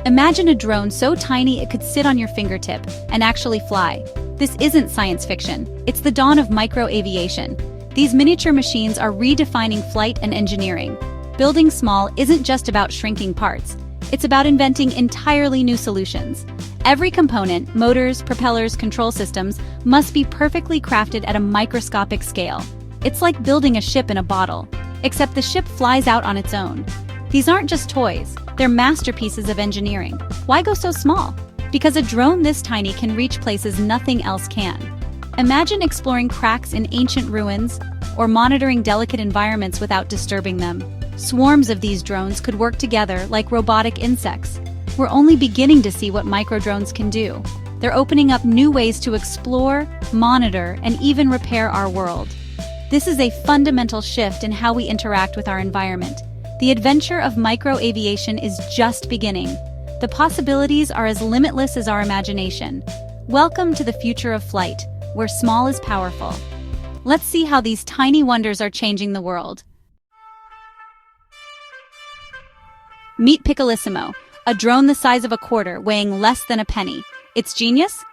Imagine a drone so tiny it could sit on your fingertip and actually fly. This isn't science fiction, it's the dawn of micro-aviation. These miniature machines are redefining flight and engineering. Building small isn't just about shrinking parts, it's about inventing entirely new solutions. Every component, motors, propellers, control systems, must be perfectly crafted at a microscopic scale. It's like building a ship in a bottle, except the ship flies out on its own. These aren't just toys, they're masterpieces of engineering. Why go so small? Because a drone this tiny can reach places nothing else can. Imagine exploring cracks in ancient ruins or monitoring delicate environments without disturbing them. Swarms of these drones could work together like robotic insects. We're only beginning to see what micro-drones can do. They're opening up new ways to explore, monitor, and even repair our world. This is a fundamental shift in how we interact with our environment. The adventure of micro-aviation is just beginning. The possibilities are as limitless as our imagination. Welcome to the future of flight, where small is powerful. Let's see how these tiny wonders are changing the world. Meet Piccolissimo, a drone the size of a quarter, weighing less than a penny. Its genius?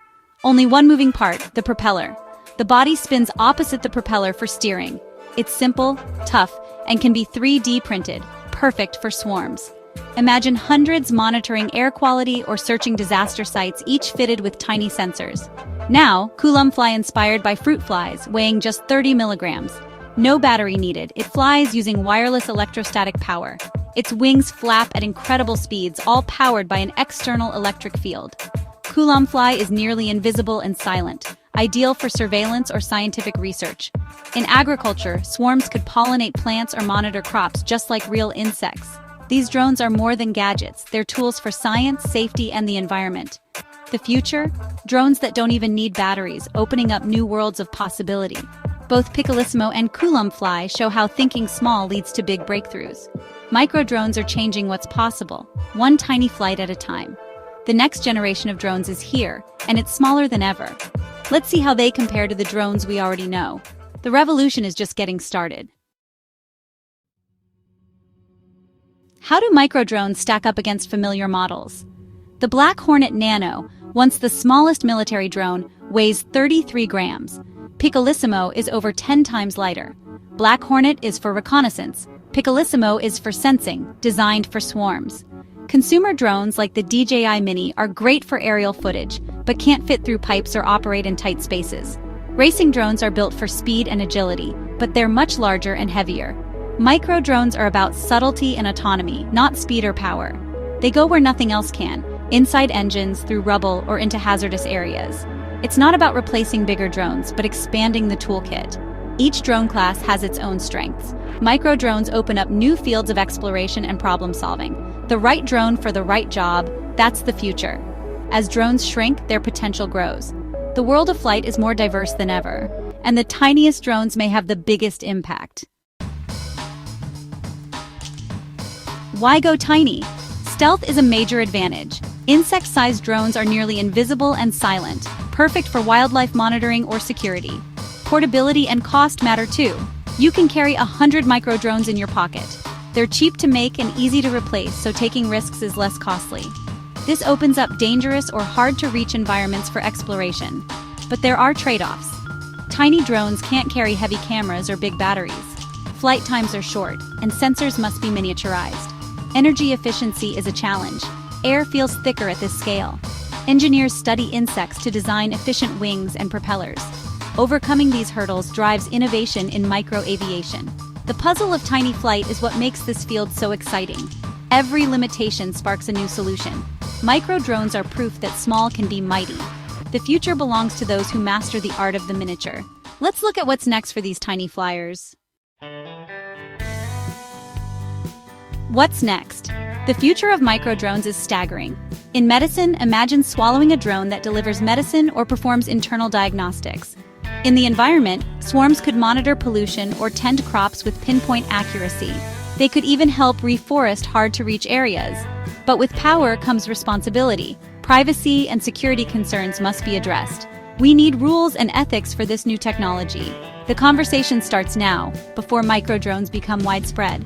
Only one moving part, the propeller. The body spins opposite the propeller for steering. It's simple, tough, and can be 3D printed, perfect for swarms. Imagine hundreds monitoring air quality or searching disaster sites, each fitted with tiny sensors. Now, Coulomb Fly inspired by fruit flies, weighing just 30 milligrams. No battery needed, it flies using wireless electrostatic power. Its wings flap at incredible speeds, all powered by an external electric field. Coulomb Fly is nearly invisible and silent, ideal for surveillance or scientific research. In agriculture, swarms could pollinate plants or monitor crops just like real insects. These drones are more than gadgets, they're tools for science, safety, and the environment. The future? Drones that don't even need batteries, opening up new worlds of possibility. Both Piccolissimo and Coulomb Fly show how thinking small leads to big breakthroughs. Micro-drones are changing what's possible, one tiny flight at a time. The next generation of drones is here, and it's smaller than ever. Let's see how they compare to the drones we already know. The revolution is just getting started. How do micro-drones stack up against familiar models? The Black Hornet Nano, once the smallest military drone, weighs 33 grams. Piccolissimo is over 10 times lighter. Black Hornet is for reconnaissance. Piccolissimo is for sensing, designed for swarms. Consumer drones like the DJI Mini are great for aerial footage, but can't fit through pipes or operate in tight spaces. Racing drones are built for speed and agility, but they're much larger and heavier. Micro-drones are about subtlety and autonomy, not speed or power. They go where nothing else can, inside engines, through rubble, or into hazardous areas. It's not about replacing bigger drones, but expanding the toolkit. Each drone class has its own strengths. Micro-drones open up new fields of exploration and problem-solving. The right drone for the right job, that's the future. As drones shrink, their potential grows. The world of flight is more diverse than ever, and the tiniest drones may have the biggest impact. Why go tiny? Stealth is a major advantage. Insect-sized drones are nearly invisible and silent, perfect for wildlife monitoring or security. Portability and cost matter too. You can carry 100 micro-drones in your pocket. They're cheap to make and easy to replace, so taking risks is less costly. This opens up dangerous or hard-to-reach environments for exploration. But there are trade-offs. Tiny drones can't carry heavy cameras or big batteries. Flight times are short, and sensors must be miniaturized. Energy efficiency is a challenge. Air feels thicker at this scale. Engineers study insects to design efficient wings and propellers. Overcoming these hurdles drives innovation in micro-aviation. The puzzle of tiny flight is what makes this field so exciting. Every limitation sparks a new solution. Micro-drones are proof that small can be mighty. The future belongs to those who master the art of the miniature. Let's look at what's next for these tiny flyers. What's next? The future of micro-drones is staggering. In medicine, imagine swallowing a drone that delivers medicine or performs internal diagnostics. In the environment, swarms could monitor pollution or tend crops with pinpoint accuracy. They could even help reforest hard-to-reach areas. But with power comes responsibility. Privacy and security concerns must be addressed. We need rules and ethics for this new technology. The conversation starts now, before micro-drones become widespread.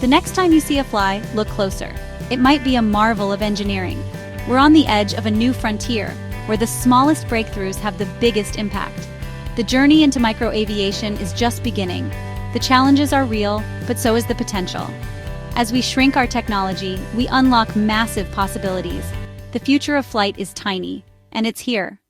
The next time you see a fly, look closer. It might be a marvel of engineering. We're on the edge of a new frontier, where the smallest breakthroughs have the biggest impact. The journey into microaviation is just beginning. The challenges are real, but so is the potential. As we shrink our technology, we unlock massive possibilities. The future of flight is tiny, and it's here,